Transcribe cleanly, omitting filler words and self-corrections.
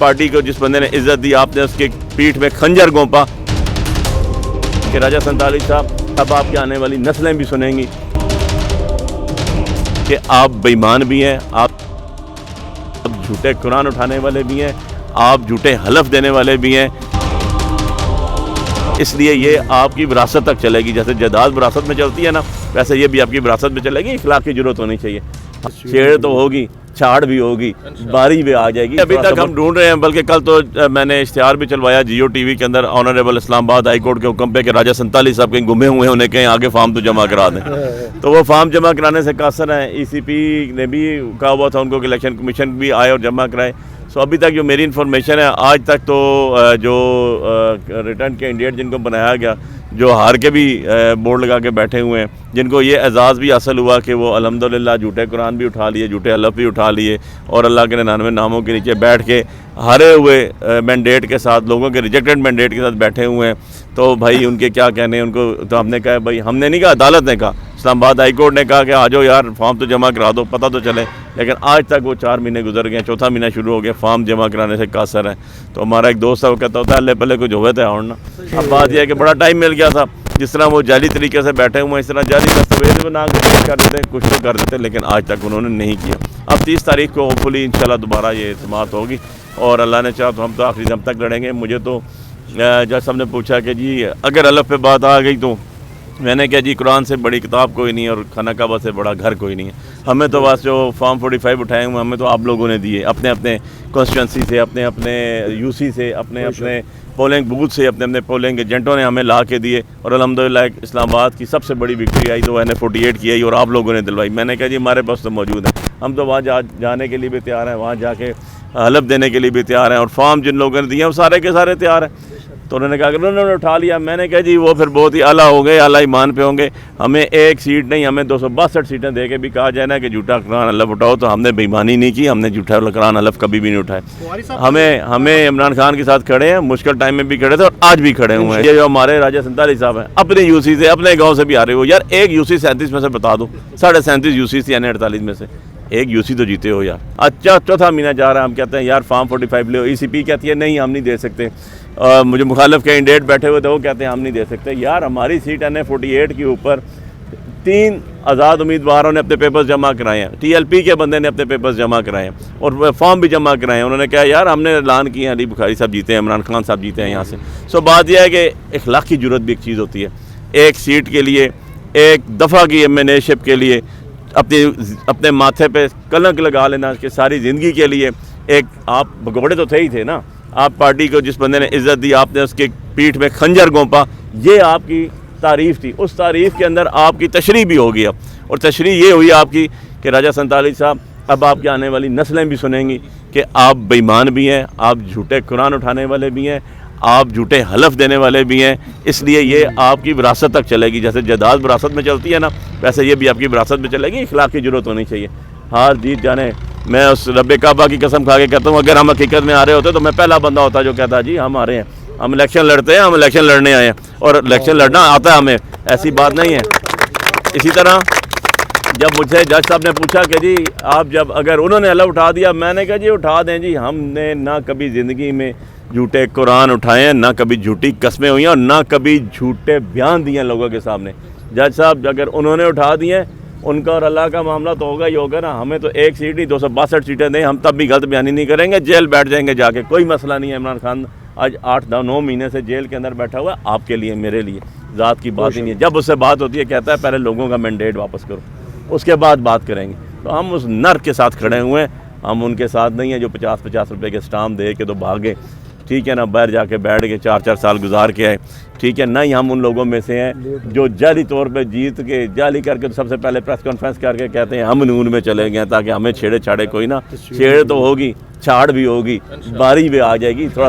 Party को जिस बंदे ने इज्जत दी आपने उसके पीठ में खंजर घोंपा कि राजा संताली साहब अब आपकी आने वाली नस्लें भी सुनेंगी कि आप बेईमान भी हैं, आप झूठे कुरान उठाने वाले भी हैं, आप झूठे हलफ देने वाले भी हैं। इसलिए ये आपकी विरासत तक चलेगी। जैसे जायदाद विरासत में चलती है ना, वैसे ये भी आपकी विरासत में चलेगी। इखलाक की जरूरत होनी चाहिए। छेड़ तो होगी, छाड़ भी होगी, बारी भी आ जाएगी। अभी तक हम ढूंढ रहे हैं, बल्कि कल तो मैंने इश्तिहार भी चलवाया जियो टीवी के अंदर ऑनरेबल इस्लामाबाद हाई कोर्ट के हुक्म पे कि राजा संताली साहब कहीं गुमे हुए हैं, उन्हें कहीं आगे फार्म तो जमा करा दें। तो वो फार्म जमा कराने से कासर हैं। ECP ने भी कहा हुआ था उनको कि इलेक्शन कमीशन भी आए और जमा कराए। सो अभी तक जो मेरी इन्फॉर्मेशन है, आज तक तो जो रिटर्न कैंडिडेट जिनको बनाया गया, जो हार के भी बोर्ड लगा के बैठे हुए हैं, जिनको ये एजाज़ भी हासिल हुआ कि वो अल्हम्दुलिल्लाह झूठे कुरान भी उठा लिए, झूठे हलफ भी उठा लिए और अल्लाह के 99 नामों के नीचे बैठ के हारे हुए मैंडेट के साथ, लोगों के रिजेक्टेड मैंडेट के साथ बैठे हुए हैं। तो भाई उनके क्या कहने, उनको तो हमने कहा, भाई हमने नहीं कहा, अदालत ने कहा, इस्लामाबाद हाई कोर्ट ने कहा कि आ जाओ यार फॉर्म तो जमा करा दो, पता तो चले। लेकिन आज तक वो 4 महीने गुजर गए, चौथा महीना शुरू हो गया, फॉर्म जमा कराने से कासर है। तो हमारा एक दोस्त है, वो कहता होता है अल्ले पल्ले कुछ होवे थे और ना। अब बात यह है कि बड़ा टाइम मिल गया था। जिस तरह वो जाली तरीके से बैठे हुए हैं, इस तरह जाली दस्तावेज बना के कर देते, कुछ तो कर देते, लेकिन आज तक उन्होंने नहीं किया। अब 30 तारीख को होपफुली इंशाल्लाह दोबारा ये समाप्त होगी और अल्लाह ने चाहा तो हम तो आखिरी दम तक लड़ेंगे। मुझे तो जज साहब ने पूछा कि जी अगर हलफ पे बात आ गई तो मैंने कहा जी कुरान से बड़ी किताब कोई नहीं और खाना काबा से बड़ा घर कोई नहीं है। हमें तो बस जो फॉर्म 45 उठाए हुए हमें तो आप लोगों ने दिए, अपने अपने कॉन्स्टिट्यूंसी से, अपने अपने UC से, अपने अपने पोलिंग बूथ से, अपने अपने पोलिंग एजेंटों ने हमें ला के दिए और अल्हम्दुलिल्लाह इस्लामाबाद की सबसे बड़ी विक्ट्री आई तो मैंने 48 की आई और आप लोगों ने दिलवाई। मैंने कहा जी हमारे पास तो मौजूद है, हम तो वहाँ जाने के लिए भी तैयार हैं, वहाँ जाके हलफ देने के लिए भी तैयार हैं और फॉर्म जिन लोगों ने दिए वो सारे के सारे तैयार हैं। तो उन्होंने कहा कि उन्होंने उठा लिया। मैंने कहा जी वो फिर बहुत ही आला हो गए, आला ईमान पे होंगे। हमें एक सीट नहीं, हमें 262 सीटें दे के भी कहा जाए ना कि झूठा कुरान हलफ उठाओ, तो हमने बेईमानी नहीं की, हमने झूठा कुरान हलफ कभी भी नहीं उठाए। हमें इमरान खान के साथ खड़े हैं, मुश्किल टाइम में भी खड़े थे और आज भी खड़े हुए हैं। ये जो हमारे राजा संताली साहब हैं, अपने UC से, अपने गाँव से भी आ रहे हो यार। एक UC 37 में से बता दो, 37.5 UC थी यानी 48 में से एक UC तो जीते हो यार। अच्छा चौथा महीना जा रहा है, हम कहते हैं यार फॉर्म 45 ले। ECP कहती है नहीं हम नहीं दे सकते। मुझे मुखालिफ कैंडिडेट बैठे हुए थे, वो कहते हैं हम नहीं दे सकते। यार हमारी सीट है 48 के ऊपर 3 आज़ाद उम्मीदवारों ने अपने पेपर्स जमा कराए हैं, TLP के बंदे ने अपने पेपर्स जमा कराए हैं और फॉर्म भी जमा कराए हैं। उन्होंने कहा यार हमने ऐलान किया अली बुखारी साहब जीते हैं, इमरान खान साहब जीते हैं यहाँ से। सो बात यह है कि इखलाक की जरूरत भी एक चीज़ होती है। एक सीट के लिए, एक दफ़ा की MNA-शिप के लिए अपने माथे पे कलंक लगा लेना कि सारी ज़िंदगी के लिए एक आप भगोड़े तो थे ही थे ना। आप पार्टी को जिस बंदे ने इज्जत दी आपने उसके पीठ में खंजर घोंपा, ये आपकी तारीफ़ थी। उस तारीफ़ के अंदर आपकी तशरीह भी होगी अब, और तशरीह ये हुई आपकी कि राजा संताली साहब अब आपकी आने वाली नस्लें भी सुनेंगी कि आप बेईमान भी हैं, आप झूठे कुरान उठाने वाले भी हैं, आप झूठे हलफ देने वाले भी हैं। इसलिए ये आपकी विरासत तक चलेगी। जैसे जायदाद विरासत में चलती है ना, वैसे ये भी आपकी विरासत में चलेगी। इखलाक की जरूरत होनी चाहिए। हार जीत जाने, मैं उस रब्बे काबा की कसम खा के कहता हूँ, अगर हम हकीकत में आ रहे होते तो मैं पहला बंदा होता जो कहता जी हम आ रहे हैं, हम इलेक्शन लड़ते हैं, हम इलेक्शन लड़ने आए हैं और इलेक्शन लड़ना आता है हमें, ऐसी बात नहीं है। इसी तरह जब मुझसे जज साहब ने पूछा कि जी आप जब अगर उन्होंने हलफ उठा दिया, मैंने कहा जी उठा दें जी, हमने ना कभी ज़िंदगी में झूठे कुरान उठाए हैं, ना कभी झूठी कस्में हुई हैं और ना कभी झूठे बयान दिए हैं लोगों के सामने। जज साहब अगर उन्होंने उठा दिए, उनका और अल्लाह का मामला तो होगा ही होगा ना। हमें तो एक सीट ही 262 सीटें दें, हम तब भी गलत बयानी नहीं करेंगे, जेल बैठ जाएंगे जाके, कोई मसला नहीं है। इमरान खान आज 8-9 महीने से जेल के अंदर बैठा हुआ है, आपके लिए, मेरे लिए, ज़ात की बात ही नहीं है। जब उससे बात होती है कहता है पहले लोगों का मैंडेट वापस करो, उसके बाद बात करेंगे। तो हम उस नर के साथ खड़े हुए हैं, हम उनके साथ नहीं हैं जो 50-50 रुपये के स्टाम्प दे के तो भागे, ठीक है ना, बाहर जाके बैठ के 4-4 साल गुजार के आए, ठीक है। नहीं हम उन लोगों में से हैं जो जाली तौर पे जीत के जाली करके सबसे पहले प्रेस कॉन्फ्रेंस करके कहते हैं हम नून में चले गए ताकि हमें छेड़े छाड़े कोई ना। छेड़ तो होगी, छाड़ भी होगी, बारी भी आ जाएगी। थोड़ा